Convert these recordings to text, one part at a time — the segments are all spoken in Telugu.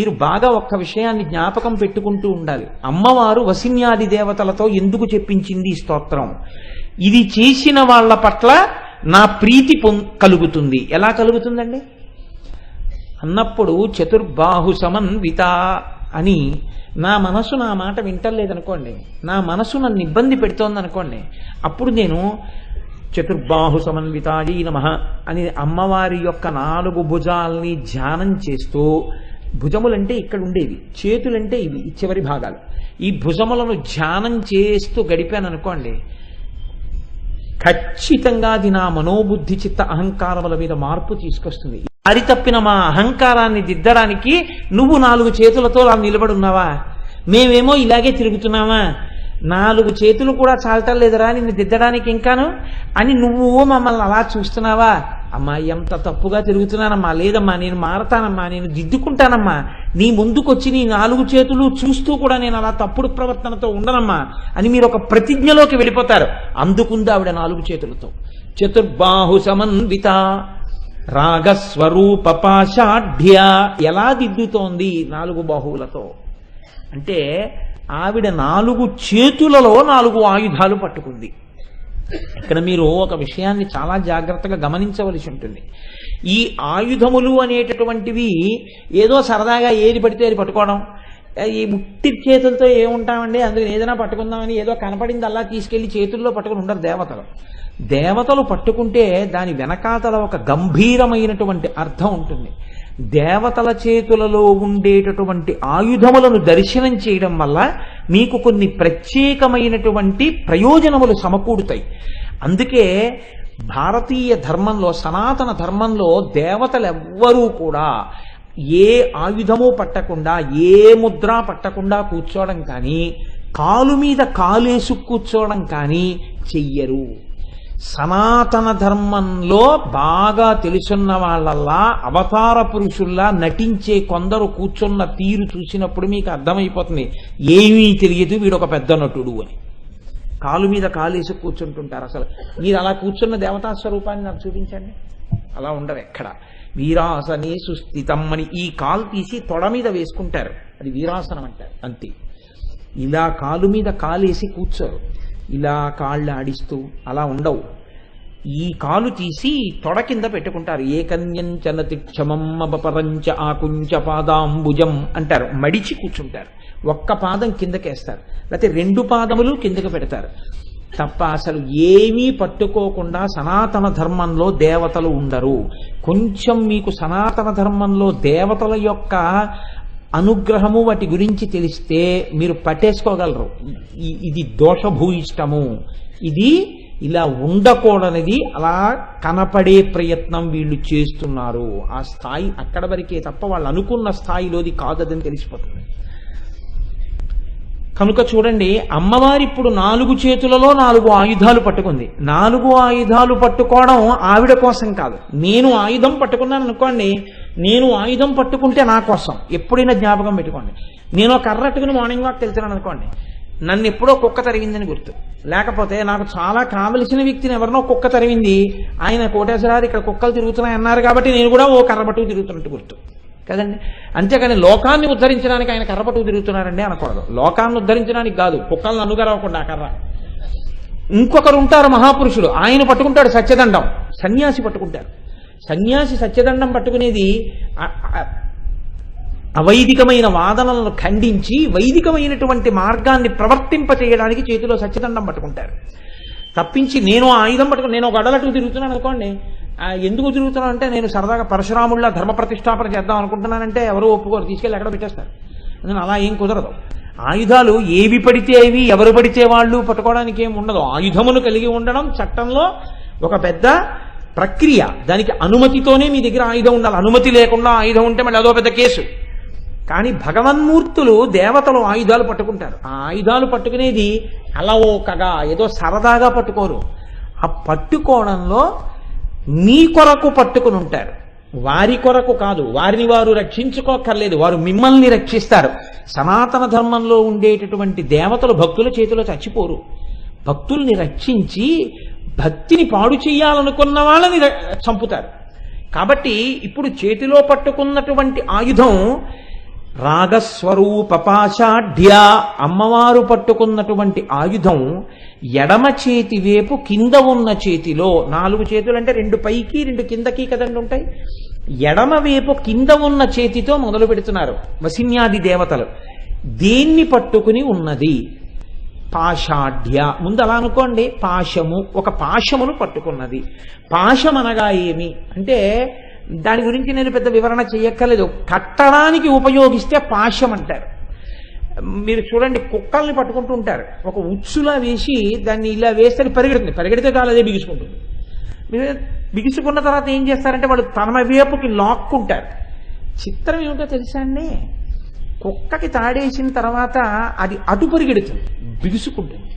మీరు బాగా ఒక్క విషయాన్ని జ్ఞాపకం పెట్టుకుంటూ ఉండాలి. అమ్మవారు వసిన్యాది దేవతలతో ఎందుకు చెప్పించింది ఈ స్తోత్రం? ఇది చేసిన వాళ్ళ పట్ల నా ప్రీతి కలుగుతుంది. ఎలా కలుగుతుందండి అన్నప్పుడు చతుర్బాహు సమన్విత అని నా మనసు నా మాట వింటలేదనుకోండి, నా మనసు నన్ను ఇబ్బంది పెడుతోందనుకోండి, అప్పుడు నేను చతుర్బాహు సమన్వితాయై నమః అని అమ్మవారి యొక్క 4 భుజాల్ని ధ్యానం చేస్తూ, భుజములంటే ఇక్కడ ఉండేవి, చేతులంటే ఇవి చివరి భాగాలు, ఈ భుజములను ధ్యానం చేస్తూ గడిపాననుకోండి, ఖచ్చితంగా అది నా మనోబుద్ధి చిత్త అహంకారముల మీద మార్పు తీసుకొస్తుంది. దారి తప్పిన మా అహంకారాన్ని దిద్దడానికి నువ్వు 4 చేతులతో అలా నిలబడున్నావా? మేమేమో ఇలాగే తిరుగుతున్నావా? 4 చేతులు కూడా చాలటం లేదురా నిన్ను దిద్దడానికి ఇంకాను అని నువ్వు మమ్మల్ని అలా చూస్తున్నావా? అమ్మా ఎంత తప్పుగా తిరుగుతున్నానమ్మా, లేదమ్మా నేను మారతానమ్మా, నేను దిద్దుకుంటానమ్మా, నీ ముందుకొచ్చి నీ 4 చేతులు చూస్తూ కూడా నేను అలా తప్పుడు ప్రవర్తనతో ఉండనమ్మా అని మీరు ఒక ప్రతిజ్ఞలోకి వెళ్ళిపోతారు. అందుకుంది ఆవిడ 4 చేతులతో. చతుర్బాహు సమన్విత రాగస్వరూప పాషాఢ్య. ఎలా దిద్దుతోంది 4 బాహువులతో అంటే ఆవిడ 4 చేతులలో 4 ఆయుధాలు పట్టుకుంది. ఇక్కడ మీరు ఒక విషయాన్ని చాలా జాగ్రత్తగా గమనించవలసి ఉంటుంది. ఈ ఆయుధములు అనేటటువంటివి ఏదో సరదాగా ఏది పడితే అది పట్టుకోవడం, ఈ ముట్టి చేతులతో ఏముంటామండి అందుకని ఏదైనా పట్టుకుందామని ఏదో కనపడింది అలా తీసుకెళ్లి చేతుల్లో పట్టుకుని ఉండరు దేవతలు. దేవతలు పట్టుకుంటే దాని వెనకాతల ఒక గంభీరమైనటువంటి అర్థం ఉంటుంది. దేవతల చేతులలో ఉండేటటువంటి ఆయుధములను దర్శనం చేయడం వల్ల మీకు కొన్ని ప్రత్యేకమైనటువంటి ప్రయోజనములు సమకూడుతాయి. అందుకే భారతీయ ధర్మంలో, సనాతన ధర్మంలో దేవతలెవ్వరూ కూడా ఏ ఆయుధము పట్టకుండా, ఏ ముద్ర పట్టకుండా కూర్చోవడం కానీ, కాలు మీద కాలేసు కూర్చోవడం కానీ చెయ్యరు. సనాతన ధర్మంలో బాగా తెలుసున్న వాళ్ళల్లా అవతార పురుషుల్లా నటించే కొందరు కూర్చున్న తీరు చూసినప్పుడు మీకు అర్థమైపోతుంది ఏమీ తెలియదు వీడొక పెద్ద నటుడు అని. కాలు మీద కాలేసి కూర్చుంటుంటారు. అసలు మీరు అలా కూర్చున్న దేవతా స్వరూపాన్ని నాకు చూపించండి. అలా ఉండరు ఎక్కడ. వీరాసనే సుస్థితం అని ఈ కాలు తీసి తొడ మీద వేసుకుంటారు, అది వీరాసనం అంటారు. అంతే. ఇలా కాలు మీద కాలేసి కూర్చోరు, ఇలా కాళ్ళు ఆడిస్తూ అలా ఉండవు. ఈ కాలు తీసి తొడ కింద పెట్టుకుంటారు. ఏకన్యంచనతి క్షమమ్మపరంచ ఆకుంచ పాదాంబుజం అంటారు. మడిచి కూర్చుంటారు. ఒక్క పాదం కిందకేస్తారు, లేకపోతే 2 పాదములు కిందకి పెడతారు తప్ప అసలు ఏమీ పట్టుకోకుండా సనాతన ధర్మంలో దేవతలు ఉండరు. కొంచెం మీకు సనాతన ధర్మంలో దేవతల యొక్క అనుగ్రహము వాటి గురించి తెలిస్తే మీరు పట్టేసుకోగలరు. ఇది దోషభూయిష్టము, ఇది ఇలా ఉండకూడనిది, అలా కనపడే ప్రయత్నం వీళ్ళు చేస్తున్నారు. ఆ స్థాయి అక్కడ వరకే తప్ప వాళ్ళు అనుకున్న స్థాయిలోది కాదని తెలిసిపోతుంది. కనుక చూడండి, అమ్మవారి ఇప్పుడు 4 చేతులలో 4 ఆయుధాలు పట్టుకుంది. 4 ఆయుధాలు పట్టుకోవడం ఆవిడ కోసం కాదు. నేను ఆయుధం పట్టుకున్నాను అనుకోండి, నేను ఆయుధం పట్టుకుంటే నా కోసం. ఎప్పుడైనా జ్ఞాపకం పెట్టుకోండి. నేను కర్ర అట్టుకుని మార్నింగ్ వాక్ వెళ్తున్నాను అనుకోండి, నన్ను ఎప్పుడో కుక్క తరిగిందని గుర్తు. లేకపోతే నాకు చాలా కావలసిన వ్యక్తిని ఎవరినో కుక్క తరిగింది, ఆయన కోటేశ్వరారు ఇక్కడ కుక్కలు తిరుగుతున్నాయి అన్నారు కాబట్టి నేను కూడా ఓ కర్ర పట్టుకు తిరుగుతున్నట్టు గుర్తు కదండి. అంతేకాని లోకాన్ని ఉద్ధరించడానికి ఆయన కర్ర పట్టుకు తిరుగుతున్నారండి అనకూడదు. లోకాన్ని ఉద్ధరించడానికి కాదు, కుక్కలను అనుగరవకుండా కర్ర. ఇంకొకరు ఉంటారు మహాపురుషుడు, ఆయన పట్టుకుంటాడు సత్యదండం, సన్యాసి పట్టుకుంటారు. సన్యాసి సత్యదండం పట్టుకునేది అవైదికమైన వాదనలను ఖండించి వైదికమైనటువంటి మార్గాన్ని ప్రవర్తింపచేయడానికి చేతిలో సత్యదండం పట్టుకుంటారు. తప్పించి నేను ఆయుధం పట్టుకుని నేను ఒక గడలటు తిరుగుతున్నాను అనుకోండి, ఎందుకు తిరుగుతున్నాను అంటే నేను సరదాగా పరశురాముళ్ళ ధర్మ ప్రతిష్టాపన చేద్దాం అనుకుంటున్నానంటే ఎవరు ఒప్పుకోరు, తీసుకెళ్ళి ఎక్కడ పెట్టేస్తారు. నేను అలా ఏం కుదరదు. ఆయుధాలు ఏవి పడితే అవి ఎవరు పడితే వాళ్ళు పట్టుకోవడానికి ఏమి ఉండదు. ఆయుధమును కలిగి ఉండడం చట్టంలో ఒక పెద్ద ప్రక్రియ. దానికి అనుమతితోనే మీ దగ్గర ఆయుధం ఉండాలి. అనుమతి లేకుండా ఆయుధం ఉంటే మళ్ళీ అదో పెద్ద కేసు. కానీ భగవన్మూర్తులు దేవతలు ఆయుధాలు పట్టుకుంటారు. ఆ ఆయుధాలు పట్టుకునేది అలవోకగా ఏదో సరదాగా పట్టుకోరు. ఆ పట్టుకోవడంలో మీ కొరకు పట్టుకుని ఉంటారు, వారి కొరకు కాదు. వారిని వారు రక్షించుకోకర్లేదు, వారు మిమ్మల్ని రక్షిస్తారు. సనాతన ధర్మంలో ఉండేటటువంటి దేవతలు భక్తుల చేతిలో చచ్చిపోరు. భక్తుల్ని రక్షించి భక్తిని పాడు చేయాలనుకున్న వాళ్ళని చంపుతారు. కాబట్టి ఇప్పుడు చేతిలో పట్టుకున్నటువంటి ఆయుధం రాగస్వరూప పాశాఢ్య, అమ్మవారు పట్టుకున్నటువంటి ఆయుధం ఎడమ చేతి వైపు కింద ఉన్న చేతిలో, 4 చేతులు అంటే 2 పైకి 2 కిందకి కదండి ఉంటాయి, ఎడమ వైపు కింద ఉన్న చేతితో మొదలు పెడుతున్నారు వసిన్యాది దేవతలు. దేన్ని పట్టుకుని ఉన్నది? పాషాఢ్య. ముందు అలా అనుకోండి, పాశము, ఒక పాశమును పట్టుకున్నది. పాశం అనగా ఏమి అంటే దాని గురించి నేను పెద్ద వివరణ చేయక్కర్లేదు. కట్టడానికి ఉపయోగిస్తే పాశం అంటారు. మీరు చూడండి, కుక్కల్ని పట్టుకుంటూ ఉంటారు, ఒక ఉచ్చులా వేసి దాన్ని ఇలా వేస్తే పరిగెడుతుంది, పరిగెడితే కాదు అదే బిగుసుకుంటుంది. బిగుసుకున్న తర్వాత ఏం చేస్తారంటే వాళ్ళు తన వైపుకి లాక్కుంటారు. చిత్రం ఏమిటో తెలుసా అండి, కుక్కకి తాడేసిన తర్వాత అది అటు పరిగెడుతుంది, బిగుసుకుంటుంది.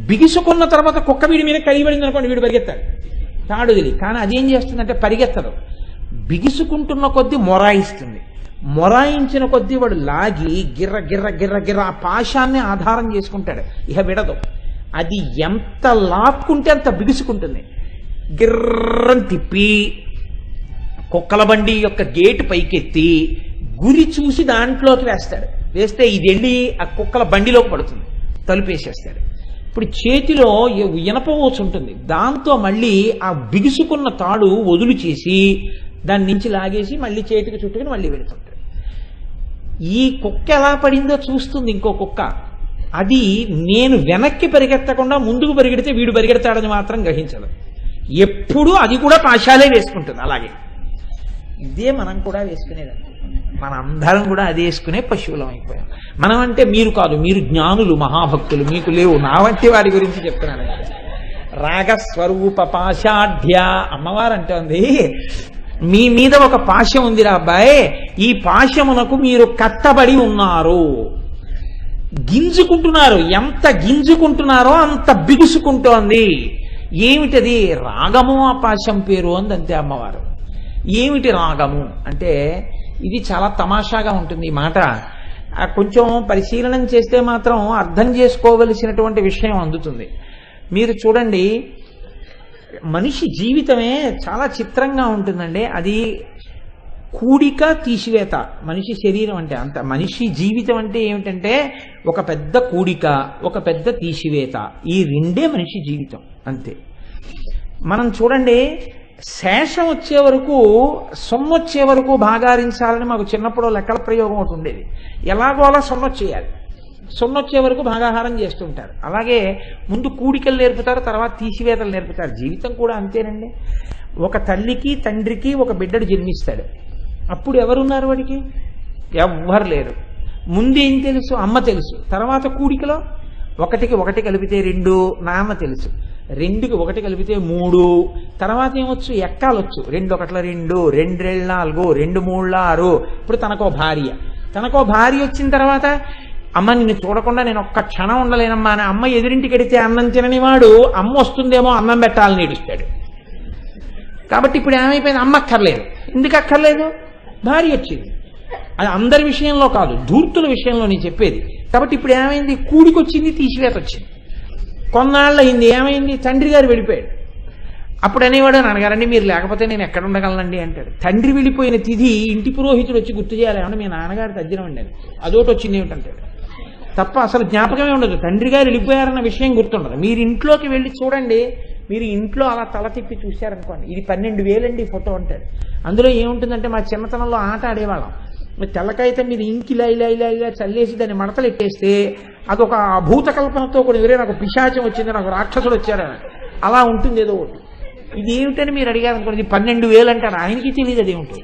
బిగుసుకున్న తర్వాత కుక్క వీడి మీద కలిపడింది అనుకోండి, వీడు పరిగెత్తాడు తాడు తెలియ. కానీ అదేం చేస్తుందంటే పరిగెత్తదు, బిగుసుకుంటున్న కొద్దీ మొరాయిస్తుంది. మొరాయించిన కొద్దీ వాడు లాగి గిర్ర గిర్ర గిర్ర గిర్ర ఆ పాశాన్ని ఆధారం చేసుకుంటాడు, ఇక విడదు. అది ఎంత లాక్కుంటే అంత బిగుసుకుంటుంది. గిర్రని తిప్పి కుక్కల బండి యొక్క గేటు పైకెత్తి గురి చూసి దాంట్లోకి వేస్తాడు. వేస్తే ఇది వెళ్ళి ఆ కుక్కల బండిలోకి పడుతుంది, తలుపేసేస్తాడు. ఇప్పుడు చేతిలో ఇనపవోచు ఉంటుంది, దాంతో మళ్ళీ ఆ బిగుసుకున్న తాడు వదులు చేసి దాని నుంచి లాగేసి మళ్ళీ చేతికి చుట్టుకుని మళ్ళీ వెళుతుంటాడు. ఈ కుక్క ఎలా పడిందో చూస్తుంది ఇంకో కుక్క. అది నేను వెనక్కి పరిగెత్తకుండా ముందుకు పరిగెడితే వీడు పరిగెడతాడని మాత్రం గ్రహించదు. ఎప్పుడూ అది కూడా పాశాలే వేసుకుంటుంది. అలాగే ఇదే మనం కూడా వేసుకునేదండి. మన అందరం కూడా అది వేసుకునే పశువులం అయిపోయాం. మనం అంటే మీరు కాదు, మీరు జ్ఞానులు, మహాభక్తులు, మీకు లేవు. నా వంటి వారి గురించి చెప్తున్నాను. రాగస్వరూప పాశాఢ్య, అమ్మవారు అంటోంది మీ మీద ఒక పాశం ఉంది రా అబ్బాయి, ఈ పాశమునకు మీరు కట్టబడి ఉన్నారు. గింజుకుంటున్నారు, ఎంత గింజుకుంటున్నారో అంత బిగుసుకుంటోంది. ఏమిటది? రాగము ఆ పాశం పేరు అంతే అమ్మవారు. ఏమిటి రాగము అంటే ఇది చాలా తమాషాగా ఉంటుంది ఈ మాట. కొంచెం పరిశీలనం చేస్తే మాత్రం అర్థం చేసుకోవలసినటువంటి విషయం అందుతుంది. మీరు చూడండి, మనిషి జీవితమే చాలా చిత్రంగా ఉంటుందండి. అది కూడిక తీసివేత. మనిషి శరీరం అంటే అంత. మనిషి జీవితం అంటే ఏమిటంటే ఒక పెద్ద కూడిక, ఒక పెద్ద తీసివేత. ఈ రెండే మనిషి జీవితం అంతే. మనం చూడండి, శేషం వచ్చే వరకు, సొమ్ము వచ్చే వరకు భాగారించాలని మాకు చిన్నప్పుడు లెక్కల ప్రయోగం ఒకటి ఉండేది. ఎలాగో అలా సొన్నొచ్చేయాలి, సొన్నొచ్చే వరకు భాగాహారం చేస్తుంటారు. అలాగే ముందు కూడికలు నేర్పుతారు, తర్వాత తీసివేతలు నేర్పుతారు. జీవితం కూడా అంతేనండి. ఒక తల్లికి తండ్రికి ఒక బిడ్డడు జన్మిస్తాడు. అప్పుడు ఎవరున్నారు వాడికి? ఎవ్వరు లేరు. ముందేం తెలుసు? అమ్మ తెలుసు. తర్వాత కూడికలో 1కి 1 కలిపితే 2, నాన్న తెలుసు. 2కి 1 కలిపితే 3. తర్వాత ఏమొచ్చు? ఎక్కాలొచ్చు. 2 1 2, 2 2 4, 2 3 6. ఇప్పుడు తనకో భార్య వచ్చిన తర్వాత, అమ్మ నిన్ను చూడకుండా నేను ఒక్క క్షణం ఉండలేనమ్మా అని అమ్మ ఎదురింటికి వెడితే అన్నం తినని వాడు అమ్మ వస్తుందేమో అన్నం పెట్టాలని ఏడుస్తాడు. కాబట్టి ఇప్పుడు ఏమైపోయింది? అమ్మ అక్కర్లేదు. ఎందుకు అక్కర్లేదు? భార్య వచ్చింది. అది అందరి విషయంలో కాదు, ధూర్తుల విషయంలో నేను చెప్పేది. కాబట్టి ఇప్పుడు ఏమైంది? కూడికొచ్చింది, తీసివేత వచ్చింది. కొన్నాళ్ళు అయింది, ఏమైంది? తండ్రి గారు వెళ్ళిపోయాడు. అప్పుడు అనేవాడు, నాన్నగారండి మీరు లేకపోతే నేను ఎక్కడ ఉండగలనండి అంటాడు. తండ్రి వెళ్ళిపోయిన తిథి ఇంటి పురోహితుడు వచ్చి గుర్తు చేయాలి, ఏమన్నా మీ నాన్నగారు తగ్గినం అండి అని. అదోటి వచ్చింది ఏమిటంటాడు తప్ప అసలు జ్ఞాపకమే ఉండదు. తండ్రి గారు వెళ్ళిపోయారన్న విషయం గుర్తుండదు. మీరు ఇంట్లోకి వెళ్ళి చూడండి, మీరు ఇంట్లో అలా తల తిప్పి చూశారనుకోండి, ఇది 12,000 అండి ఫోటో అంటాడు. అందులో ఏముంటుందంటే మా చిన్నతనంలో ఆట ఆడేవాళ్ళం. తెల్లకాయితం మీద ఇంకిలా ఇలా ఇలా ఇలా చల్లేసి దాన్ని మడతలు ఎట్టేస్తే అదొక భూత కల్పనతో కూడా, ఎవరే నాకు పిశాచం వచ్చింది, నాకు రాక్షసుడు వచ్చాడని అలా ఉంటుంది ఏదో ఒకటి. ఇది ఏమిటని మీరు అడిగారు అనుకోండి, ఇది 12,000 అంటారు. ఆయనకి తెలియదు అదేమిటి.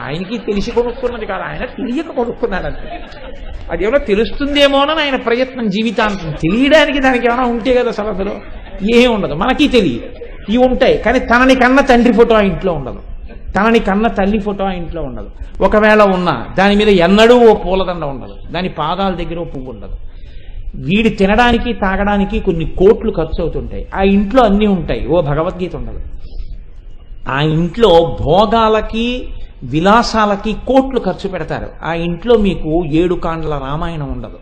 ఆయనకి తెలిసి కొనుక్కున్నది కాదు, ఆయన తెలియక కొనుక్కున్నాడు అంతే. అదేమో తెలుస్తుందేమోనని ఆయన ప్రయత్నం జీవితాంతం. తెలియడానికి దానికి ఏమైనా ఉంటే కదా అసలు అందులో ఏం ఉండదు. మనకి తెలియదు, ఇవి ఉంటాయి. కానీ తనని కన్న తండ్రి ఫోటో ఆ ఇంట్లో ఉండదు, తనని కన్న తల్లి ఫోటో ఆ ఇంట్లో ఉండదు. ఒకవేళ ఉన్నా దాని మీద ఎన్నడూ ఓ పూలదండ ఉండదు, దాని పాదాల దగ్గర ఓ పువ్వు ఉండదు. వీడి తినడానికి తాగడానికి కొన్ని కోట్లు ఖర్చు అవుతుంటాయి. ఆ ఇంట్లో అన్నీ ఉంటాయి, ఓ భగవద్గీత ఉండదు. ఆ ఇంట్లో భోగాలకి విలాసాలకి కోట్లు ఖర్చు పెడతారు. ఆ ఇంట్లో మీకు 7 కాండల రామాయణం ఉండదు.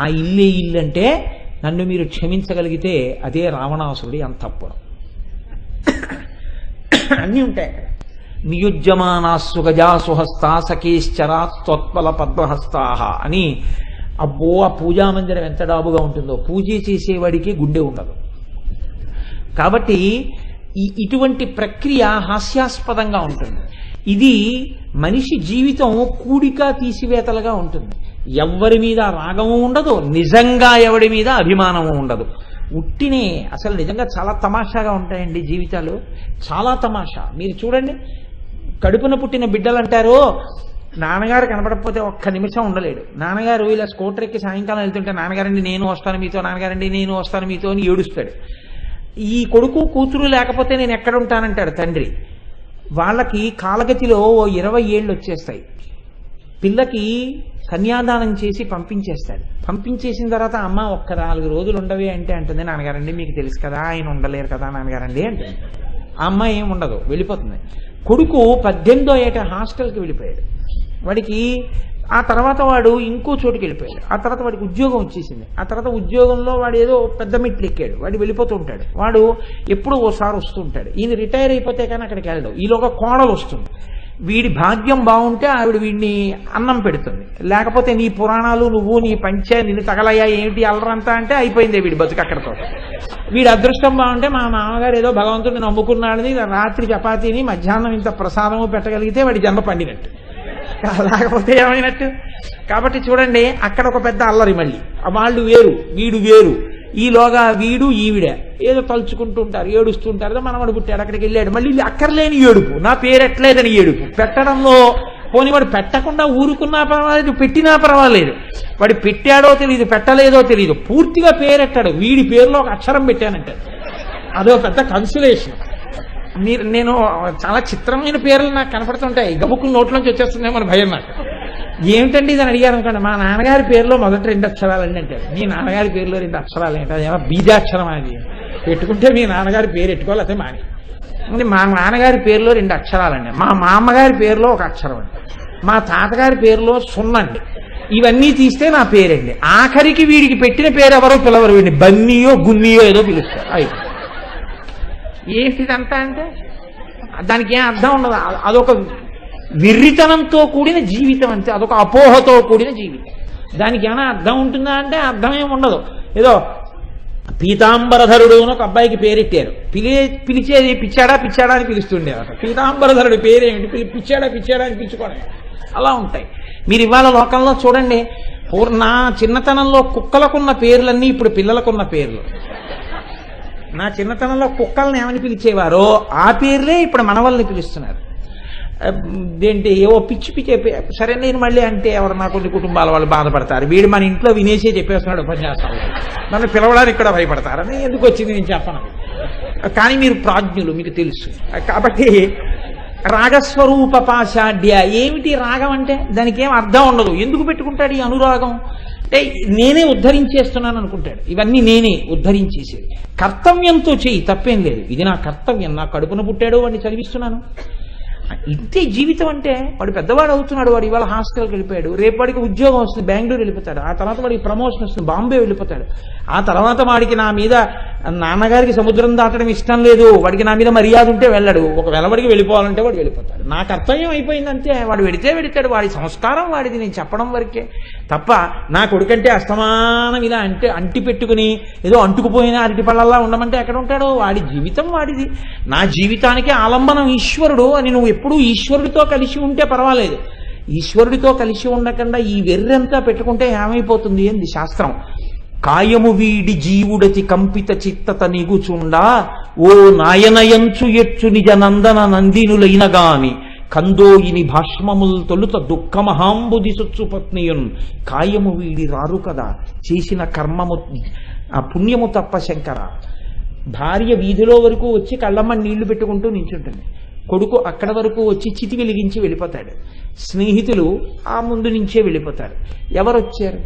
ఆ ఇల్లే ఇల్లు అంటే నన్ను మీరు క్షమించగలిగితే అదే రావణాసురుడి అంతఃపురం. అన్నీ ఉంటాయి అక్కడ. నియుజ్యమానాస్సు గజాసుహస్తా సఖేశ్చరాత్వత్పల పద్మహస్తాహ అని. అబ్బో, ఆ పూజామందిరం ఎంత డాబుగా ఉంటుందో! పూజ చేసేవాడికి గుండె ఉండదు. కాబట్టి ఇటువంటి ప్రక్రియ హాస్యాస్పదంగా ఉంటుంది. ఇది మనిషి జీవితం కూడిక తీసివేతలుగా ఉంటుంది. ఎవరి మీద రాగము ఉండదు, నిజంగా ఎవడి మీద అభిమానము ఉండదు. ఉట్టినే అసలు నిజంగా చాలా తమాషాగా ఉంటాయండి జీవితాలు, చాలా తమాషా. మీరు చూడండి, కడుపున పుట్టిన బిడ్డలు అంటారు, నాన్నగారు కనపడకపోతే ఒక్క నిమిషం ఉండలేడు. నాన్నగారు ఇలా స్కూటర్ ఎక్కి సాయంకాలం వెళ్తుంటే, నాన్నగారండి నేను వస్తాను మీతో, నాన్నగారండి నేను వస్తాను మీతో అని ఏడుస్తాడు. ఈ కొడుకు కూతురు లేకపోతే నేను ఎక్కడుంటానంటాడు తండ్రి. వాళ్ళకి కాలగతిలో 20 ఏళ్ళు వచ్చేస్తాయి. పిల్లకి కన్యాదానం చేసి పంపించేస్తాడు. పంపించేసిన తర్వాత అమ్మ ఒక్క 4 రోజులు ఉండవే అంటే అంటుంది, నాన్నగారండి మీకు తెలుసు కదా ఆయన ఉండలేరు కదా నాన్నగారండి అంటుంది. ఆ అమ్మ ఏం ఉండదు, వెళ్ళిపోతుంది. కొడుకు 18వ ఏట హాస్టల్కి వెళ్ళిపోయాడు. వాడికి ఆ తర్వాత వాడు ఇంకో చోటుకి వెళ్ళిపోయాడు. ఆ తర్వాత వాడికి ఉద్యోగం వచ్చేసింది. ఆ తర్వాత ఉద్యోగంలో వాడు ఏదో పెద్ద మెట్లు ఎక్కాడు. వాడు వెళ్ళిపోతూ ఉంటాడు. వాడు ఎప్పుడో ఓసారి వస్తూ ఉంటాడు. ఈయన రిటైర్ అయిపోతే కానీ అక్కడికి వెళ్ళడు. ఈలోగా కోడలు వస్తుంది. వీడి భాగ్యం బాగుంటే ఆవిడ వీడిని అన్నం పెడుతుంది. లేకపోతే నీ పురాణాలు నువ్వు నీ పంచే నిన్ను తగలయ్యా ఏమిటి అల్లరంతా అంటే అయిపోయిందే వీడి బతుకు అక్కడితో. వీడి అదృష్టం బాగుంటే మా మామగారు ఏదో భగవంతుడిని నమ్ముకున్నాడని రాత్రి చపాతీని మధ్యాహ్నం ఇంత ప్రసాదము పెట్టగలిగితే వాడి జన్మ పండినట్టు, లేకపోతే ఏమైనట్టు. కాబట్టి చూడండి, అక్కడ ఒక పెద్ద అల్లరి. మళ్ళీ వాళ్ళు వేరు వీడు వేరు. ఈలోగా వీడు ఈవిడ ఏదో తలుచుకుంటూ ఉంటారు, ఏడుస్తుంటారు. మనవాడు పుట్టాడు, అక్కడికి వెళ్ళాడు. మళ్ళీ అక్కర్లేని ఏడుపు, నా పేరు ఎట్లేదని ఏడుపు. పెట్టడంలో పోనీ వాడు పెట్టకుండా ఊరుకున్నా పర్వాలేదు, పెట్టినా పర్వాలేదు. వాడు పెట్టాడో తెలియదు, పెట్టలేదో తెలియదు, పూర్తిగా పేరెట్టాడు. వీడి పేరులో ఒక అక్షరం పెట్టానంటాడు. అదో పెద్ద కన్సులేషన్. నేను చాలా చిత్రమైన పేర్లు నాకు కనపడుతుంటాయి. గబుక్కులు నోట్లోంచి వచ్చేస్తున్నాయి మన భయం నాకు. ఏమిటండి ఇది అని అడిగారు అనుకోండి, మా నాన్నగారి పేరులో మొదటి 2 అక్షరాలండి అంటారు. మీ నాన్నగారి పేరులో 2 అక్షరాలు ఏంటో బీజాక్షరం అది పెట్టుకుంటే మీ నాన్నగారి పేరు ఎట్టుకోవాలి, అదే మాని. మా నాన్నగారి పేరులో 2 అక్షరాలండి. మా మామగారి పేరులో 1 అక్షరం అండి. మా తాతగారి పేరులో 0 అండి. ఇవన్నీ తీస్తే నా పేరండి. ఆఖరికి వీడికి పెట్టిన పేరు ఎవరో పిలవరు, వీడిని బన్నీయో గున్నీయో ఏదో పిలుస్తారు. అయ్యి ఏంటిదంతా అంటే దానికి ఏం అర్థం ఉండదు. అదొక విర్రితనంతో కూడిన జీవితం అంతే, అదొక అపోహతో కూడిన జీవితం. దానికి ఏమైనా అర్థం ఉంటుందా అంటే అర్థమేం ఉండదు. ఏదో పీతాంబరధరుడు అని ఒక అబ్బాయికి పేరెట్టారు. పిలిచేది పిచ్చాడా పిచ్చాడా అని పిలుస్తుండే. పీతాంబరధరుడు పేరేమిటి, పిచ్చాడా పిచ్చాడా అని పిలుచుకోవడం. అలా ఉంటాయి. మీరు ఇవాళ లోకంలో చూడండి, నా చిన్నతనంలో కుక్కలకున్న పేర్లన్నీ ఇప్పుడు పిల్లలకున్న పేర్లు. నా చిన్నతనంలో కుక్కల్ని ఏమని పిలిచేవారో ఆ పేర్లే ఇప్పుడు మనవల్ని పిలుస్తున్నారు. ఏంటి ఏవో పిచ్చి పిచ్చి. సరే నేను మళ్ళీ అంటే ఎవరు నా కొన్ని కుటుంబాల వాళ్ళు బాధపడతారు, వీడు మన ఇంట్లో వినేసే చెప్పేస్తున్నాడు ఉపన్యాసాలు, నన్ను పిలవడానికి కూడా భయపడతారని ఎందుకు వచ్చింది నేను చెప్పను. కానీ మీరు ప్రాజ్ఞులు, మీకు తెలుసు. కాబట్టి రాగస్వరూప పాషాఢ్య. ఏమిటి రాగం అంటే దానికి ఏం అర్థం ఉండదు. ఎందుకు పెట్టుకుంటాడు ఈ అనురాగం అంటే నేనే ఉద్ధరించేస్తున్నాను అనుకుంటాడు. ఇవన్నీ నేనే ఉద్ధరించేసేది. కర్తవ్యంతో చేయి, తప్పేం లేదు. ఇది నా కర్తవ్యం, నా కడుపున పుట్టాడు వాడిని చదివిస్తున్నాను. ఇంతే జీవితం అంటే. వాడు పెద్దవాడు అవుతున్నాడు, వాడు ఇవాళ హాస్టల్కి వెళ్ళిపోయాడు, రేపు వాడికి ఉద్యోగం వస్తుంది, బెంగళూరు వెళ్ళిపోతాడు, ఆ తర్వాత వాడికి ప్రమోషన్ వస్తుంది, బాంబే వెళ్ళిపోతాడు, ఆ తర్వాత వాడికి నా మీద నాన్నగారికి సముద్రం దాటడం ఇష్టం లేదు, వాడికి నా మీద మర్యాద ఉంటే వెళ్ళడు, ఒకవేళ వాడికి వెళ్ళిపోవాలంటే వాడు వెళ్ళిపోతాడు. నా కర్తవ్యం అయిపోయిందంతే. వాడు వెడితాడు, వాడి సంస్కారం వాడిది, నేను చెప్పడం వరకే తప్ప నా కొడుకంటే అస్తమానం ఇలా అంటే అంటి పెట్టుకుని ఏదో అంటుకుపోయిన అరటి పళ్ళల్లా ఉండమంటే ఎక్కడ ఉంటాడో. వాడి జీవితం వాడిది. నా జీవితానికి ఆలంబనం ఈశ్వరుడు అని నువ్వు ఎప్పుడూ ఈశ్వరుడితో కలిసి ఉంటే పర్వాలేదు. ఈశ్వరుడితో కలిసి ఉండకుండా ఈ వెర్రంతా పెట్టుకుంటే ఏమైపోతుంది అంది శాస్త్రం. కాయము వీడి జీవుడతి కంపిత చిత్తత నిగుచుండా ఓ నాయనయంచు ఎచ్చు నిజ నందన నందినులైన గాని కందోయిని భాష్మముల్ తొలుత దుఃఖమహాంబుది సుచ్చుపత్నియున్ కాయము వీడి రారు కదా చేసిన కర్మము పుణ్యము తప్ప శంకర. భార్య వీధిలో వరకు వచ్చి కళ్ళమ్మ నీళ్లు పెట్టుకుంటూ నించుంటుంది. కొడుకు అక్కడ వరకు వచ్చి చితి వెలిగించి వెళ్ళిపోతాడు. స్నేహితులు ఆ ముందు నుంచే వెళ్ళిపోతారు. ఎవరు వచ్చారు?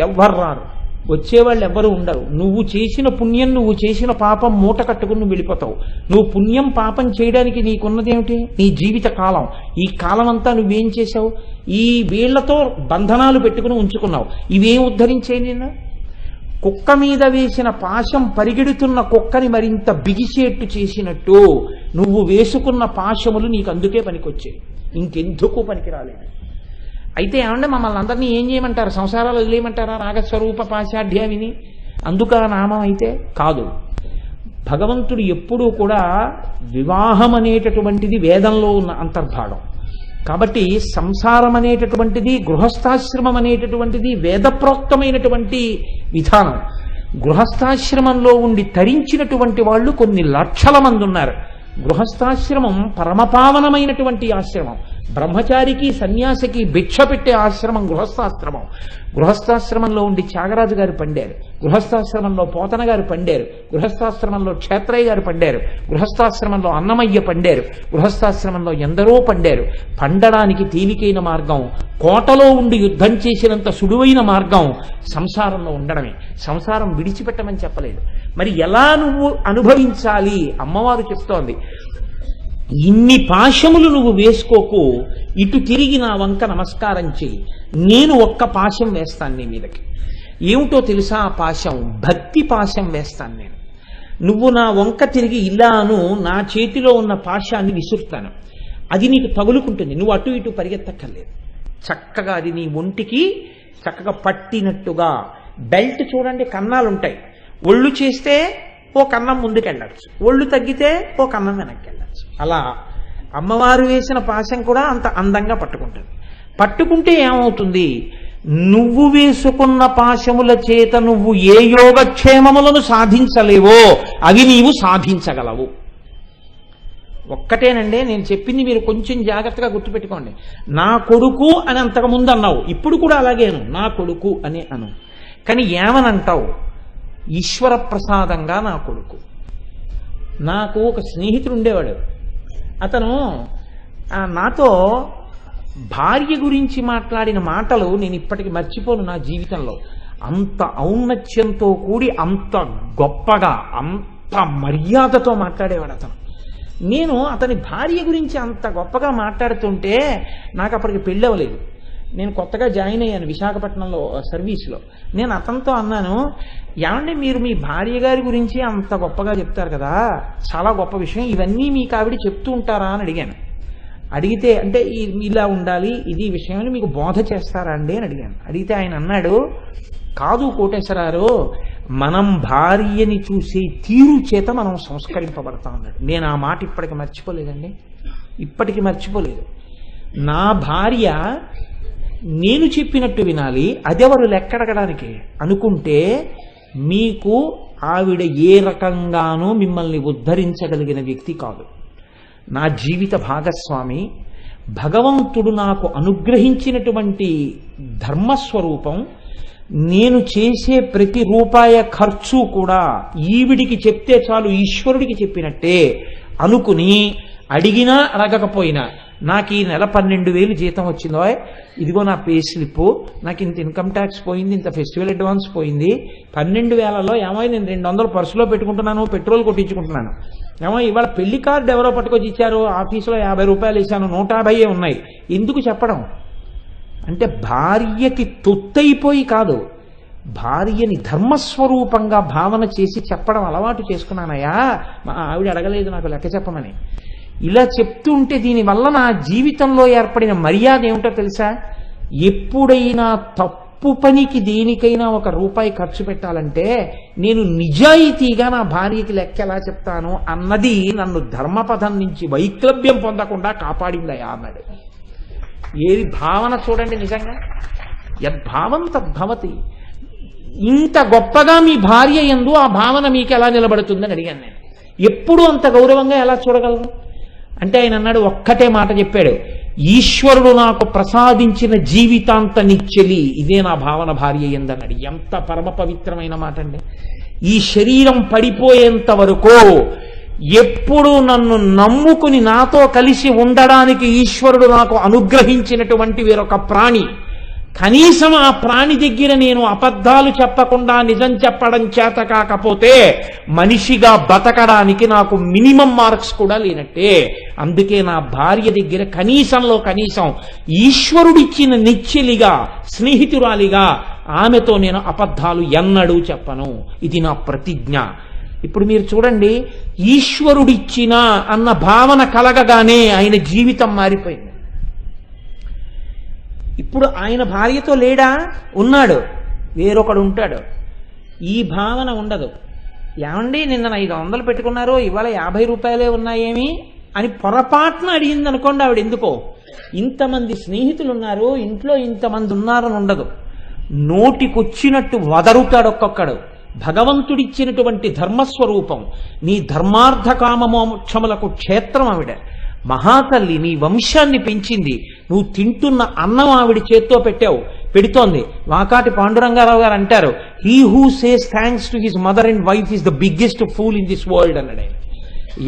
ఎవ్వరు రారు. వచ్చేవాళ్ళు ఎవ్వరు ఉండరు. నువ్వు చేసిన పుణ్యం, నువ్వు చేసిన పాపం మూట కట్టుకుని నువ్వు వెళ్ళిపోతావు. నువ్వు పుణ్యం పాపం చేయడానికి నీకున్నదేమిటి? నీ జీవిత కాలం. ఈ కాలం అంతా నువ్వేం చేశావు? ఈ వీళ్లతో బంధనాలు పెట్టుకుని ఉంచుకున్నావు. ఇవేం ఉద్ధరించే నిన్ను? కుక్క మీద వేసిన పాశం పరిగెడుతున్న కుక్కని మరింత బిగిసేట్టు చేసినట్టు నువ్వు వేసుకున్న పాశములు నీకు అందుకే పనికొచ్చాయి, ఇంకెందుకు పనికి రాలేదు. అయితే ఏమంటే మమ్మల్ని అందరినీ ఏం చేయమంటారు, సంసారాలు వదిలేయమంటారా నాగస్వరూప పాశాఢ్యామిని? అందుక నామం అయితే కాదు. భగవంతుడు ఎప్పుడూ కూడా వివాహం అనేటటువంటిది వేదంలో ఉన్న అంతర్భాగం కాబట్టి సంసారం అనేటటువంటిది, గృహస్థాశ్రమం అనేటటువంటిది వేదప్రోక్తమైనటువంటి విధానం. గృహస్థాశ్రమంలో ఉండి తరించినటువంటి వాళ్ళు కొన్ని లక్షల మంది ఉన్నారు. గృహస్థాశ్రమం పరమపావనమైనటువంటి ఆశ్రమం. బ్రహ్మచారికి సన్యాసికి భిక్ష పెట్టే ఆశ్రమం గృహస్థాశ్రమం. గృహస్థాశ్రమంలో ఉండి త్యాగరాజు గారు పండారు, గృహస్థాశ్రమంలో పోతన గారు పండారు, గృహస్థాశ్రమంలో క్షేత్రయ్య గారు పండారు, గృహస్థాశ్రమంలో అన్నమయ్య పండారు, గృహస్థాశ్రమంలో ఎందరో పండారు. పండడానికి తేలికైన మార్గం, కోటలో ఉండి యుద్ధం చేసినంత సులువైన మార్గం సంసారంలో ఉండడమే. సంసారం విడిచిపెట్టమని చెప్పలేదు. మరి ఎలా నువ్వు అనుభవించాలి అమ్మవారు చెప్తోంది. ఇన్ని పాశములు నువ్వు వేసుకోకు, ఇటు తిరిగి నా వంక నమస్కారం చెయ్యి, నేను ఒక్క పాశం వేస్తాను నీ మీదకి. ఏమిటో తెలుసా ఆ పాశం? భక్తి పాశం వేస్తాను నేను. నువ్వు నా వంక తిరిగి ఇలాను నా చేతిలో ఉన్న పాశాన్ని విసురుతాను, అది నీకు తగులుకుంటుంది, నువ్వు అటు ఇటు పరిగెత్తక్కర్లేదు. చక్కగా అది నీ ఒంటికి చక్కగా పట్టినట్టుగా. బెల్ట్ చూడండి, కన్నాలు ఉంటాయి. ఒళ్ళు చేస్తే ఓ కన్నం ముందుకెళ్ళచ్చు, ఒళ్ళు తగ్గితే ఓ కన్నం వెనక్కి వెళ్ళచ్చు. అలా అమ్మవారు వేసిన పాశం కూడా అంత అందంగా పట్టుకుంటుంది. పట్టుకుంటే ఏమవుతుంది? నువ్వు వేసుకున్న పాశముల చేత నువ్వు ఏ యోగక్షేమములను సాధించలేవో అవి నీవు సాధించగలవు. ఒక్కటేనండి నేను చెప్పింది, మీరు కొంచెం జాగ్రత్తగా గుర్తుపెట్టుకోండి. నా కొడుకు అని అంతకుముందు అన్నావు, ఇప్పుడు కూడా అలాగే అను, నా కొడుకు అని అను. కానీ ఏమనంటావు? ఈశ్వర ప్రసాదంగా నా కొడుకు. నాకు ఒక స్నేహితుడు ఉండేవాడు, అతను నాతో భార్య గురించి మాట్లాడిన మాటలు నేను ఇప్పటికి మర్చిపోను నా జీవితంలో. అంత ఔన్నత్యంతో కూడి అంత గొప్పగా అంత మర్యాదతో మాట్లాడేవాడు అతను. నేను అతని భార్య గురించి అంత గొప్పగా మాట్లాడుతుంటే నాకు అప్పటికి పెళ్ళి అవ్వలేదు. నేను కొత్తగా జాయిన్ అయ్యాను విశాఖపట్నంలో సర్వీస్లో. నేను అతనితో అన్నాను, ఏమంటే మీరు మీ భార్య గారి గురించి అంత గొప్పగా చెప్తారు కదా, చాలా గొప్ప విషయం, ఇవన్నీ మీకు ఆవిడ చెప్తూ ఉంటారా అని అడిగాను. అడిగితే అంటే ఇలా ఉండాలి ఇది విషయం అని మీకు బోధ చేస్తారా అండి అని అడిగాను. అడిగితే ఆయన అన్నాడు, కాదు కోటేశ్వరారు, మనం భార్యని చూసే తీరు చేత మనం సంస్కరింపబడతాం అన్నాడు. నేను ఆ మాట ఇప్పటికి మర్చిపోలేదండి, ఇప్పటికి మర్చిపోలేదు. నా భార్య నేను చెప్పినట్టు వినాలి, అదెవరు లెక్కడగడానికి అనుకుంటే మీకు ఆవిడ ఏ రకంగానూ మిమ్మల్ని ఉద్ధరించగలిగిన వ్యక్తి కాదు. నా జీవిత భాగస్వామి, భగవంతుడు నాకు అనుగ్రహించినటువంటి ధర్మస్వరూపం. నేను చేసే ప్రతి రూపాయ ఖర్చు కూడా ఈవిడికి చెప్తే చాలు ఈశ్వరుడికి చెప్పినట్టే అనుకుని అడిగినా అడగకపోయినా, నాకు ఈ నెల 12,000 జీతం వచ్చిందో, ఇదిగో నా పే స్లిప్, నాకు ఇంత ఇన్కమ్ ట్యాక్స్ పోయింది, ఇంత ఫెస్టివల్ అడ్వాన్స్ పోయింది, 12,000లో ఏమో నేను 200 పర్సులో పెట్టుకుంటున్నాను, పెట్రోల్ కొట్టించుకుంటున్నాను, ఏమో ఇవాళ పెళ్లి కార్డు ఎవరో పట్టుకొచ్చి ఇచ్చారు, ఆఫీసులో 50 రూపాయలు ఇచ్చాను, 150 ఉన్నాయి. ఎందుకు చెప్పడం అంటే భార్యకి తొత్తైపోయి కాదు, భార్యని ధర్మస్వరూపంగా భావన చేసి చెప్పడం అలవాటు చేసుకున్నానయ్యా. మా ఆవిడ అడగలేదు నాకు లెక్క చెప్పమని. ఇలా చెప్తూ ఉంటే దీనివల్ల నా జీవితంలో ఏర్పడిన మర్యాద ఏమిటో తెలుసా? ఎప్పుడైనా తప్పు పనికి దేనికైనా 1 రూపాయి ఖర్చు పెట్టాలంటే నేను నిజాయితీగా నా భార్యకి లెక్క ఎలా చెప్తాను అన్నది నన్ను ధర్మపథం నుంచి వైక్లభ్యం పొందకుండా కాపాడిందయా అన్నాడు. ఏది భావన చూడండి, నిజంగా యద్భావం తద్భవతి. ఇంత గొప్పగా మీ భార్య యందు ఆ భావన మీకు ఎలా నిలబడుతుందని అడిగాను నేను. ఎప్పుడు అంత గౌరవంగా ఎలా చూడగలను అంటే ఆయన అన్నాడు, ఒక్కటే మాట చెప్పాడు, ఈశ్వరుడు నాకు ప్రసాదించిన జీవితాంత నిచ్చెలి ఇదే నా భావన భార్య యందన్నాడు. ఎంత పరమ పవిత్రమైన మాట అండి. ఈ శరీరం పడిపోయేంత వరకు ఎప్పుడు నన్ను నమ్ముకుని నాతో కలిసి ఉండడానికి ఈశ్వరుడు నాకు అనుగ్రహించినటువంటి వేరొక ప్రాణి, కనీసం ఆ ప్రాణి దగ్గర నేను అబద్ధాలు చెప్పకుండా నిజం చెప్పడం చేత కాకపోతే మనిషిగా బతకడానికి నాకు మినిమం మార్క్స్ కూడా లేనట్టే. అందుకే నా భార్య దగ్గర కనీసంలో కనీసం ఈశ్వరుడిచ్చిన నిచ్చెలిగా, స్నేహితురాలిగా ఆమెతో నేను అబద్ధాలు ఎన్నడూ చెప్పను. ఇది నా ప్రతిజ్ఞ. ఇప్పుడు మీరు చూడండి, ఈశ్వరుడిచ్చిన అన్న భావన కలగగానే ఆయన జీవితం మారిపోయింది. ఇప్పుడు ఆయన భార్యతో లేడా? ఉన్నాడు, వేరొకడు ఉంటాడు. ఈ భావన ఉండదు. ఏమండి నిన్న 500 పెట్టుకున్నారు, ఇవాళ 50 రూపాయలే ఉన్నాయేమి అని పొరపాటున అడిగింది అనుకోండి ఆవిడ. ఎందుకో ఇంతమంది స్నేహితులు ఉన్నారు, ఇంట్లో ఇంతమంది ఉన్నారని ఉండదు. నోటికొచ్చినట్టు వదరుతాడు ఒక్కొక్కడు. భగవంతుడిచ్చినటువంటి ధర్మస్వరూపం, నీ ధర్మార్థ కామమోక్షములకు క్షేత్రం ఆవిడ. మహాతల్లి నీ వంశాన్ని పెంచింది. నువ్వు తింటున్న అన్నం ఆవిడ చేత్తో పెడుతోంది. వాకాటి పాండురంగారావు గారు అంటారు, he who says thanks to his mother and wife is the biggest pool in this world అన్నాడు ఆయన.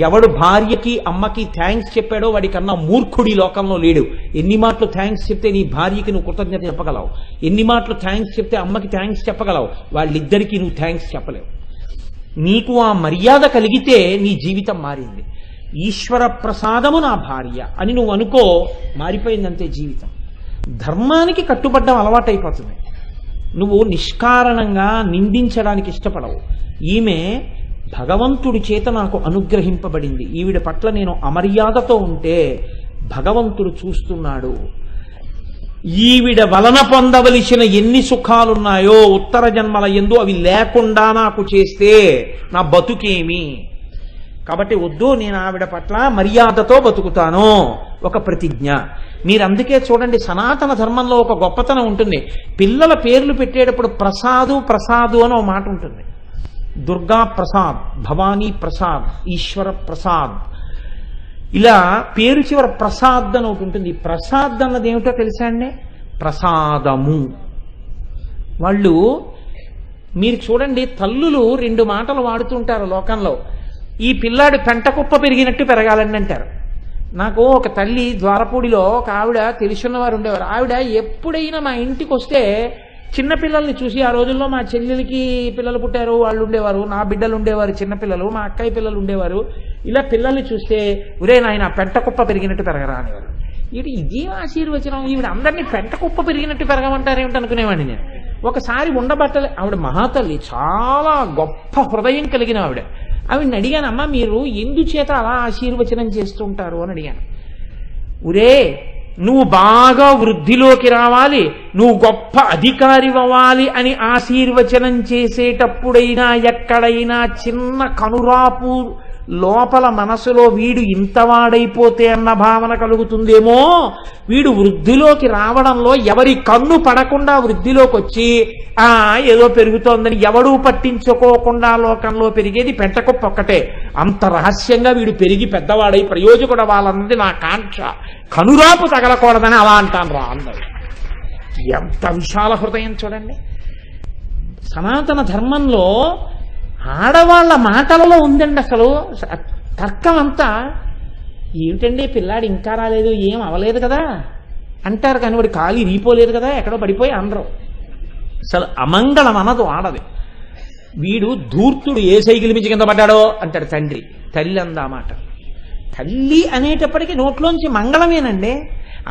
ఎవడు భార్యకి అమ్మకి థ్యాంక్స్ చెప్పాడో వాడికన్నా మూర్ఖుడి లోకంలో లేడు. ఎన్ని మాటలు థ్యాంక్స్ చెప్తే నీ భార్యకి నువ్వు కృతజ్ఞత చెప్పగలవు? ఎన్ని మాటలు థ్యాంక్స్ చెప్తే అమ్మకి థ్యాంక్స్ చెప్పగలవు? వాళ్ళిద్దరికీ నువ్వు థ్యాంక్స్ చెప్పలేవు. నీకు ఆ మర్యాద కలిగితే నీ జీవితం మారింది. ఈశ్వర ప్రసాదము నా భార్య అని నువ్వు అనుకో, మారిపోయిందంతే జీవితం. ధర్మానికి కట్టుబడ్డం అలవాటైపోతుంది. నువ్వు నిష్కారణంగా నిందించడానికి ఇష్టపడవు. ఈమె భగవంతుడి చేత నాకు అనుగ్రహింపబడింది, ఈవిడ పట్ల నేను అమర్యాదతో ఉంటే భగవంతుడు చూస్తున్నాడు. ఈవిడ వలన పొందవలసిన ఎన్ని సుఖాలున్నాయో ఉత్తర జన్మల యందు అవి లేకుండా నాకు చేస్తే నా బతుకేమి? కాబట్టి వద్దు, నేను ఆవిడ పట్ల మర్యాదతో బతుకుతాను. ఒక ప్రతిజ్ఞ. మీరు అందుకే చూడండి, సనాతన ధర్మంలో ఒక గొప్పతనం ఉంటుంది. పిల్లల పేర్లు పెట్టేటప్పుడు ప్రసాదు అని ఒక మాట ఉంటుంది. దుర్గా ప్రసాద్, భవానీ ప్రసాద్, ఈశ్వర ప్రసాద్, ఇలా పేరు చివర ప్రసాద్ అని ఒకటి ఉంటుంది. ప్రసాద్ అన్నది ఏమిటో తెలుసా అండి? ప్రసాదము. వాళ్ళు మీరు చూడండి, తల్లులు 2 మాటలు వాడుతుంటారు లోకంలో. ఈ పిల్లాడు పెంటకుప్ప పెరిగినట్టు పెరగాలని అంటారు. నాకు ఒక తల్లి ద్వారపూడిలో ఒక ఆవిడ తెలుసున్నవారు ఉండేవారు. ఆవిడ ఎప్పుడైనా మా ఇంటికి వస్తే చిన్నపిల్లల్ని చూసి, ఆ రోజుల్లో మా చెల్లెలకి పిల్లలు పుట్టారు, వాళ్ళు ఉండేవారు, నా బిడ్డలు ఉండేవారు చిన్నపిల్లలు, మా అక్కయ్య పిల్లలు ఉండేవారు. ఇలా పిల్లల్ని చూస్తే, ఒరే నాయన పెంటకుప్ప పెరిగినట్టు పెరగరా అనేవారు. ఇదే ఆశీర్వచనం. ఈవిడ అందరినీ పెంటకుప్ప పెరిగినట్టు పెరగమంటారేమిటి అనుకునేవాడిని నేను. ఒకసారి ఉండబట్టలే, ఆవిడ మహాతల్లి, చాలా గొప్ప హృదయం కలిగిన ఆవిడ. ఆవిడని అడిగాను, అమ్మ మీరు ఎందుచేత అలా ఆశీర్వచనం చేస్తుంటారు అని అడిగాను. ఒరే నువ్వు బాగా వృద్ధిలోకి రావాలి, నువ్వు గొప్ప అధికారి అవ్వాలి అని ఆశీర్వచనం చేసేటప్పుడైనా ఎక్కడైనా చిన్న కనురాపు లోపల మనసులో వీడు ఇంతవాడైపోతే అన్న భావన కలుగుతుందేమో. వీడు వృద్ధిలోకి రావడంలో ఎవరి కన్ను పడకుండా వృద్ధిలోకి వచ్చి ఏదో పెరుగుతోందని ఎవడూ పట్టించుకోకుండా లోకంలో పెరిగేది పెంటకుప్ప ఒక్కటే. అంత రహస్యంగా వీడు పెరిగి పెద్దవాడై ప్రయోజకుడు అవ్వాలన్నది నా కాంక్ష, కనురాపు తగలకూడదని అలా అంటాను రా అందరూ. ఎంత విశాల హృదయం చూడండి. సనాతన ధర్మంలో ఆడవాళ్ల మాటలలో ఉందండి అసలు తర్కం అంతా. ఏమిటండి పిల్లాడు ఇంకా రాలేదు, ఏం అవలేదు కదా అంటారు, కానీ వాడు ఖాళీ రీపోలేదు కదా, ఎక్కడో పడిపోయి అందరూ. అసలు అమంగళం అన్నది ఆడది. వీడు ధూర్తుడు ఏ సైకిల్ మించి కింద పడ్డాడో అంటాడు తండ్రి. తల్లి అందమాట. తల్లి అనేటప్పటికీ నోట్లోంచి మంగళమేనండి.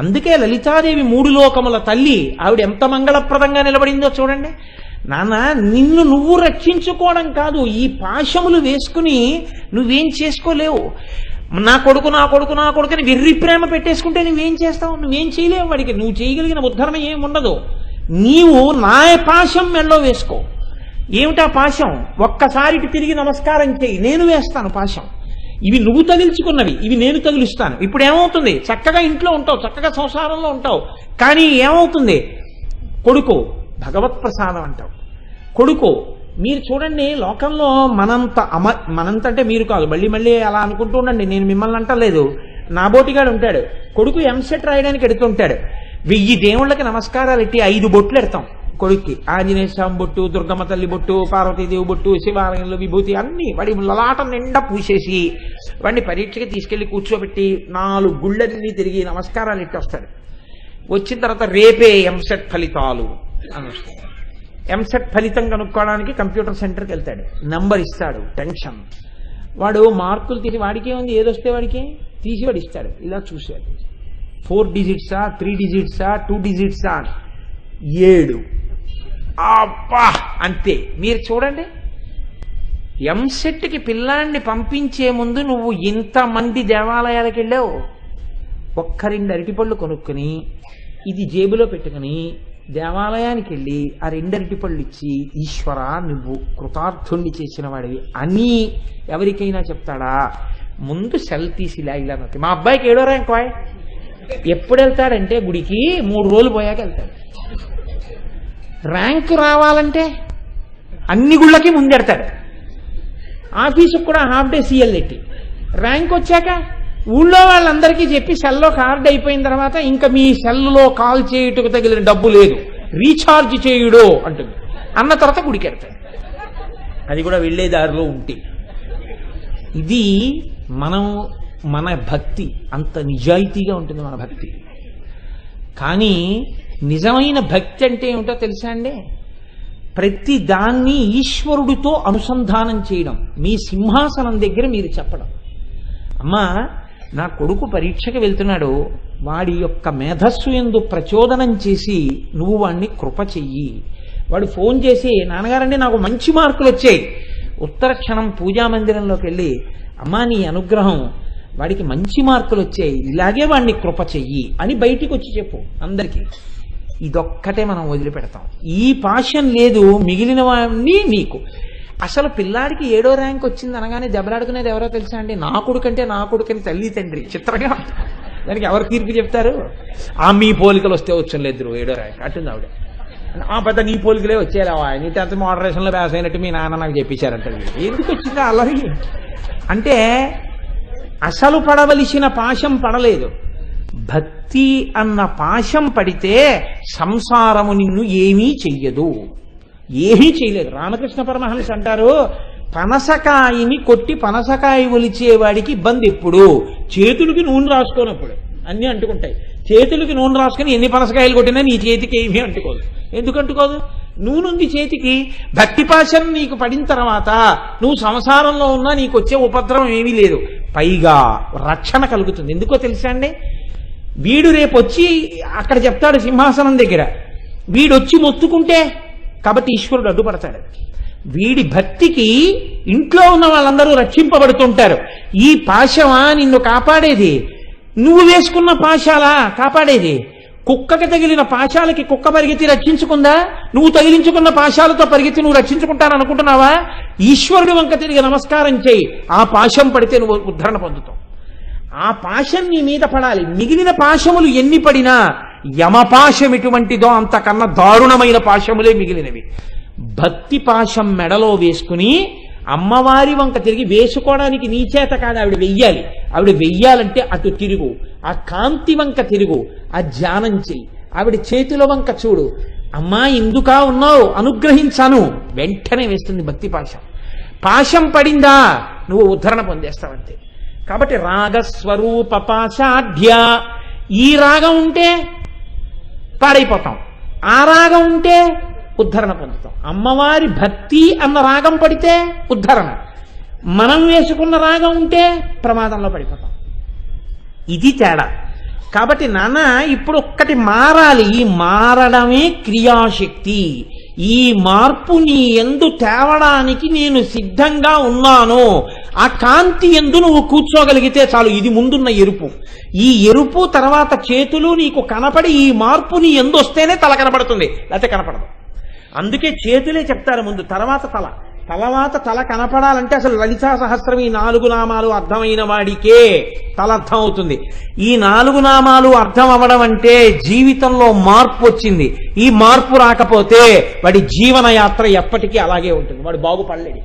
అందుకే లలితాదేవి 3 లోకముల తల్లి. ఆవిడ ఎంత మంగళప్రదంగా నిలబడిందో చూడండి. నాన్న నిన్ను నువ్వు రక్షించుకోవడం కాదు, ఈ పాశములు వేసుకుని నువ్వేం చేసుకోలేవు. నా కొడుకు నా కొడుకు నా కొడుకుని వెర్రి ప్రేమ పెట్టేసుకుంటే నువ్వేం చేస్తావు? నువ్వేం చేయలేవు వాడికి. నువ్వు చేయగలిగిన ఉద్ధరణ ఏముండదు. నీవు నా పాశం మెళ్ళో వేసుకో. ఏమిటా పాశం? ఒక్కసారికి తిరిగి నమస్కారం చేయి, నేను వేస్తాను పాశం. ఇవి నువ్వు తగిల్చుకున్నవి, ఇవి నేను తగిలిస్తాను. ఇప్పుడు ఏమవుతుంది? చక్కగా ఇంట్లో ఉంటావు, చక్కగా సంసారంలో ఉంటావు. కానీ ఏమవుతుంది? కొడుకు భగవత్ ప్రసాదం అంటావు. కొడుకు మీరు చూడండి, లోకంలో మనంత అంటే మీరు కాదు, మళ్ళీ అలా అనుకుంటూ ఉండండి, నేను మిమ్మల్ని అంటలేదు. నాబోటిగాడు ఉంటాడు, కొడుకు ఎంసెట్ రాయడానికి ఎడుతుంటాడు. 1000 దేవుళ్ళకి నమస్కారాలు ఎట్టి 5 బొట్లు ఎడతాం కొడుక్కి. ఆంజనేయ స్వామి బొట్టు, దుర్గమ్మ తల్లి బొట్టు, పార్వతీదేవి బొట్టు, శివాలయంలో విభూతి అన్ని వాడి లలాటం నిండా పూసేసి వాడిని పరీక్షకి తీసుకెళ్లి కూర్చోబెట్టి 4 గుళ్ళన్నీ తిరిగి నమస్కారాలు ఎట్టి వస్తాడు. వచ్చిన తర్వాత రేపే ఎంసెట్ ఫలితాలు అని వస్తాయి. ఎంసెట్ ఫలితం కనుక్కోవడానికి కంప్యూటర్ సెంటర్కి వెళ్తాడు, నంబర్ ఇస్తాడు, టెన్షన్. వాడు మార్కులు తీసి వాడికే ఉంది, ఏదొస్తే వాడికి తీసి వాడు ఇస్తాడు. ఇలా చూశాడు, 4 డిజిట్సా 3 డిజిట్సా 2 డిజిట్సా 7. అబ్బా అంతే. మీరు చూడండి, ఎంసెట్కి పిల్లాన్ని పంపించే ముందు నువ్వు ఇంతమంది దేవాలయాలకు వెళ్ళావు. ఒక్క 2 అరటిపళ్ళు కొనుక్కుని ఇది జేబులో పెట్టుకుని దేవాలయానికి వెళ్ళి ఆ 2 అరటిపళ్ళు ఇచ్చి ఈశ్వర నువ్వు కృతార్థుణ్ణి చేసిన వాడివి అని ఎవరికైనా చెప్తాడా? ముందు సెల్ తీసి ఇలా నొక్కి. మా అబ్బాయికి 7వ ర్యాంక్ కోయ్. ఎప్పుడు వెళ్తాడంటే గుడికి 3 రోజులు పోయాక వెళ్తాడు. ర్యాంకు రావాలంటే అన్ని గుళ్ళకి ముందెడతాడు. ఆఫీసుకు కూడా హాఫ్ డే సీఎల్ ఎట్టి ర్యాంక్ వచ్చాక ఊళ్ళో వాళ్ళందరికీ చెప్పి సెల్లో కార్డు అయిపోయిన తర్వాత ఇంకా మీ సెల్లో కాల్ చేయుటకు తగిలిన డబ్బు లేదు, రీఛార్జ్ చేయుడు అంటుంది. అన్న తర్వాత గుడికి వెళ్తాడు. అది కూడా వెళ్ళే దారిలో ఉంటే. ఇది మన భక్తి అంత నిజాయితీగా ఉంటుంది మన భక్తి. కానీ నిజమైన భక్తి అంటే ఏమిటో తెలుసా అండి? ప్రతి దాన్ని ఈశ్వరుడితో అనుసంధానం చేయడం. మీ సింహాసనం దగ్గర మీరు చెప్పడం, అమ్మా నా కొడుకు పరీక్షకు వెళ్తున్నాడు, వాడి యొక్క మేధస్సు యందు ప్రచోదనం చేసి నువ్వు వాడిని కృప చెయ్యి. వాడు ఫోన్ చేసి నాన్నగారండి నాకు మంచి మార్కులు వచ్చాయి. ఉత్తర క్షణం పూజా మందిరంలోకి వెళ్ళి అమ్మా నీ అనుగ్రహం వాడికి మంచి మార్కులు వచ్చాయి, ఇలాగే వాడిని కృప చెయ్యి అని బయటికి వచ్చి చెప్పు అందరికీ. ఇదొక్కటే మనం వదిలిపెడతాం. ఈ పాషన్ లేదు మిగిలిన వాడిని నీకు. అసలు పిల్లాడికి 7వ ర్యాంక్ వచ్చింది అనగానే దెబ్బలాడుకునేది ఎవరో తెలుసా అండి? నా కొడుకంటే నా కొడుకని తల్లి తండ్రి. చిత్రంగా దానికి ఎవరు తీర్పు చెప్తారు? మీ పోలికలు వస్తే వచ్చలేదు 7వ ర్యాంక్ అంటుంది ఆవిడ. పెద్ద నీ పోలికలే వచ్చేలా నీ 10th మోడరేషన్లో పాస్ అయినట్టు మీ నాన్న నాకు చెప్పించారంట. ఎందుకు వచ్చిందా అలాగే? అంటే అసలు పడవలసిన పాశం పడలేదు. భక్తి అన్న పాశం పడితే సంసారము నిన్ను ఏమీ చెయ్యదు, ఏమీ చేయలేదు. రామకృష్ణ పరమహంస అంటారు, పనసకాయని కొట్టి పనసకాయ ఒలిచేవాడికి ఇబ్బంది ఎప్పుడు? చేతులకి నూనె రాసుకోనప్పుడు. అన్నీ అంటుకుంటాయి. చేతులకి నూనె రాసుకుని ఎన్ని పనసకాయలు కొట్టినా నీ చేతికి ఏమీ అంటుకోదు. ఎందుకు అంటుకోదు? నూనె ఉంది చేతికి. భక్తి పాశం నీకు పడిన తర్వాత నువ్వు సంసారంలో ఉన్నా నీకు వచ్చే ఉపద్రవం ఏమీ లేదు, పైగా రక్షణ కలుగుతుంది. ఎందుకో తెలుసా అండి? వీడు రేపు వచ్చి అక్కడ చెప్తాడు సింహాసనం దగ్గర, వీడొచ్చి మొత్తుకుంటే కాబట్టి ఈశ్వరుడు అడ్డుపడతాడు. వీడి భక్తికి ఇంట్లో ఉన్న వాళ్ళందరూ రక్షింపబడుతుంటారు. ఈ పాశమా నిన్ను కాపాడేది? నువ్వు వేసుకున్న పాశాలా కాపాడేది? కుక్కకి తగిలిన పాశాలకి కుక్క పరిగెత్తి రక్షించుకుందా? నువ్వు తగిలించుకున్న పాశాలతో పరిగెత్తి నువ్వు రక్షించుకుంటాననుకుంటున్నావా? ఈశ్వరుడి వంక తిరిగి నమస్కారం చేయి. ఆ పాశం పడితే నువ్వు ఉద్ధరణ పొందుతావు. ఆ పాశం నీ మీద పడాలి. మిగిలిన పాశములు ఎన్ని పడినా యమపాశం ఎటువంటిదో అంతకన్నా దారుణమైన పాశములే మిగిలినవి. భక్తి పాశం మెడలో వేసుకుని అమ్మవారి వంక తిరిగి వేసుకోవడానికి నీ చేత కాదు, ఆవిడ వెయ్యాలి. ఆవిడ వెయ్యాలంటే అటు తిరుగు, ఆ కాంతి వంక తిరుగు, ఆ ధ్యానం చెయ్యి. ఆవిడ చేతుల వంక చూడు, అమ్మా ఎందుకా ఉన్నావు అనుగ్రహించాను, వెంటనే వేస్తుంది భక్తి పాశం. పాశం పడిందా నువ్వు ఉద్ధరణ పొందేస్తావంతే. కాబట్టి రాగస్వరూప పాశాఢ్య. ఈ రాగం ఉంటే పాడైపోతాం, ఆ రాగం ఉంటే ఉద్ధరణ పొందుతాం. అమ్మవారి భక్తి అన్న రాగం పడితే ఉద్ధరణ, మనం వేసుకున్న రాగం ఉంటే ప్రమాదంలో పడిపోతాం. ఇది తేడా. కాబట్టి నాన్న ఇప్పుడు ఒక్కటి మారాలి. ఈ మారడమే క్రియాశక్తి. ఈ మార్పు నీ యందు తేవడానికి నేను సిద్ధంగా ఉన్నాను. ఆ కాంతి యందు నువ్వు కూర్చోగలిగితే చాలు. ఇది ముందున్న ఎరుపు. ఈ ఎరుపు తర్వాత చేతులు నీకు కనపడి ఈ మార్పు నీ యందు వస్తేనే తల కనపడుతుంది, లేకపోతే కనపడదు. అందుకే చేతులే చెప్తారు ముందు, తర్వాత తల. తర్వాత తల కనపడాలంటే అసలు లలితా సహస్రం ఈ 4 నామాలు అర్థమైన వాడికే తల అర్థం అవుతుంది. ఈ 4 నామాలు అర్థం అవ్వడం అంటే జీవితంలో మార్పు వచ్చింది. ఈ మార్పు రాకపోతే వాడి జీవన యాత్ర ఎప్పటికీ అలాగే ఉంటుంది, వాడు బాగుపడలేడు.